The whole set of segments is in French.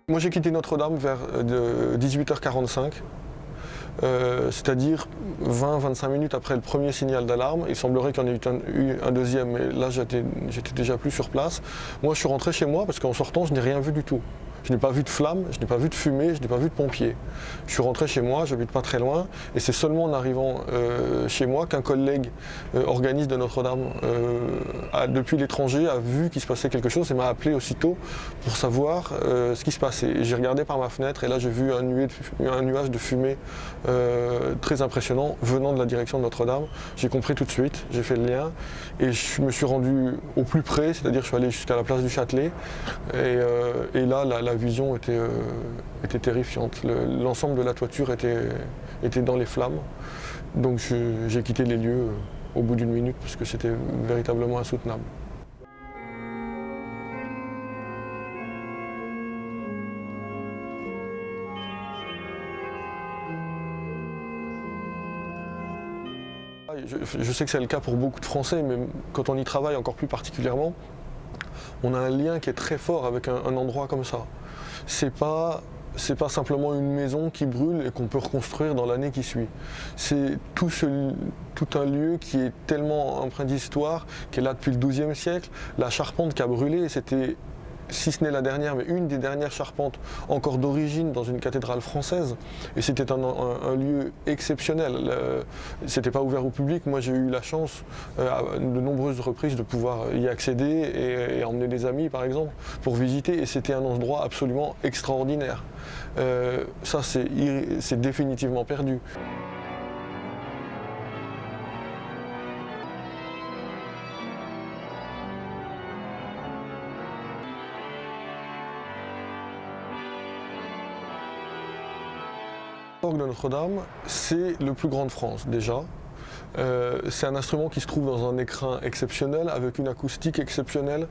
Moi j'ai quitté Notre-Dame vers 18h45, c'est-à-dire 20-25 minutes après le premier signal d'alarme. Il semblerait qu'il y en ait eu un deuxième, mais là j'étais déjà plus sur place. Moi je suis rentré chez moi parce qu'en sortant je n'ai rien vu du tout. Je n'ai pas vu de flammes, je n'ai pas vu de fumée, je n'ai pas vu de pompiers. Je suis rentré chez moi, j'habite pas très loin, et c'est seulement en arrivant chez moi qu'un collègue organiste de Notre-Dame depuis l'étranger a vu qu'il se passait quelque chose et m'a appelé aussitôt pour savoir ce qui se passait. Et j'ai regardé par ma fenêtre et là j'ai vu un nuage de fumée très impressionnant venant de la direction de Notre-Dame. J'ai compris tout de suite, j'ai fait le lien et je me suis rendu au plus près, c'est-à-dire je suis allé jusqu'à la place du Châtelet et là la vision était terrifiante. L'ensemble de la toiture était dans les flammes. Donc j'ai quitté les lieux au bout d'une minute parce que c'était véritablement insoutenable. Je sais que c'est le cas pour beaucoup de Français, mais quand on y travaille encore plus particulièrement, on a un lien qui est très fort avec un endroit comme ça. C'est pas simplement une maison qui brûle et qu'on peut reconstruire dans l'année qui suit. C'est tout un lieu qui est tellement empreint d'histoire, qui est là depuis le XIIe siècle. La charpente qui a brûlé, c'était, si ce n'est la dernière, mais une des dernières charpentes encore d'origine dans une cathédrale française. Et c'était un lieu exceptionnel. C'était pas ouvert au public. Moi, j'ai eu la chance, à de nombreuses reprises, de pouvoir y accéder et emmener des amis, par exemple, pour visiter. Et c'était un endroit absolument extraordinaire. Ça, c'est définitivement perdu. L'orgue de Notre-Dame, c'est le plus grand de France déjà. C'est un instrument qui se trouve dans un écrin exceptionnel, avec une acoustique exceptionnelle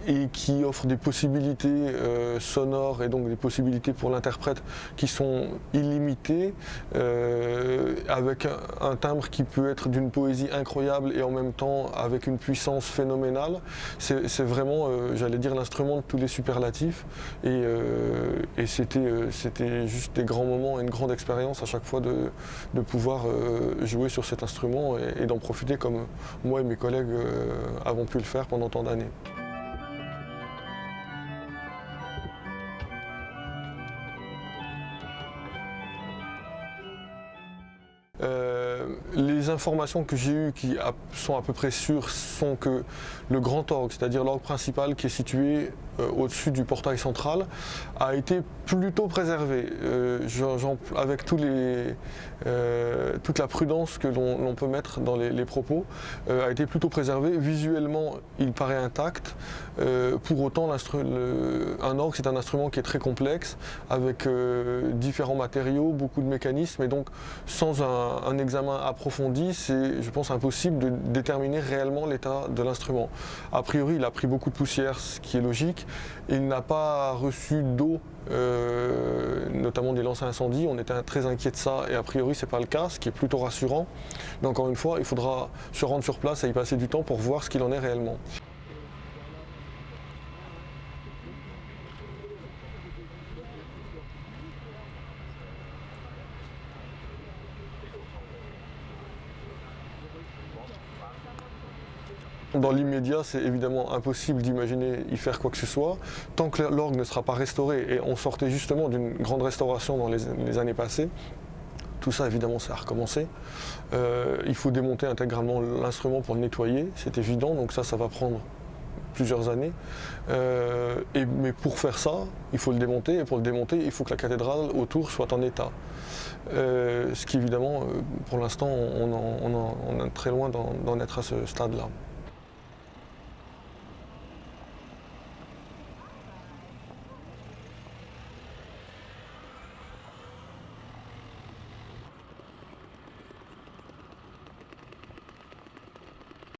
et qui offre des possibilités sonores et donc des possibilités pour l'interprète qui sont illimitées, avec un timbre qui peut être d'une poésie incroyable et en même temps avec une puissance phénoménale. C'est vraiment, j'allais dire, l'instrument de tous les superlatifs et c'était juste des grands moments et une grande expérience à chaque fois de pouvoir jouer sur cet instrument et d'en profiter comme moi et mes collègues avons pu le faire pendant tant d'années. Les informations que j'ai eues qui sont à peu près sûres sont que le grand orgue, c'est-à-dire l'orgue principal qui est situé au-dessus du portail central, a été plutôt préservé, avec toute la prudence que l'on peut mettre dans les propos, a été plutôt préservé. Visuellement, il paraît intact. Pour autant, un orgue, c'est un instrument qui est très complexe, avec différents matériaux, beaucoup de mécanismes, et donc sans un examen approfondi, c'est, je pense, impossible de déterminer réellement l'état de l'instrument. A priori, il a pris beaucoup de poussière, ce qui est logique. Il n'a pas reçu d'eau, notamment des lances à incendie. On était très inquiet de ça et a priori c'est pas le cas, ce qui est plutôt rassurant. Mais encore une fois, il faudra se rendre sur place et y passer du temps pour voir ce qu'il en est réellement. Dans l'immédiat, c'est évidemment impossible d'imaginer y faire quoi que ce soit. Tant que l'orgue ne sera pas restauré, et on sortait justement d'une grande restauration dans les années passées, tout ça évidemment ça a recommencé. Il faut démonter intégralement l'instrument pour le nettoyer, c'est évident, donc ça va prendre plusieurs années. Mais pour faire ça, il faut le démonter, et pour le démonter, il faut que la cathédrale autour soit en état. Ce qui évidemment, pour l'instant, on est très loin d'en être à ce stade-là.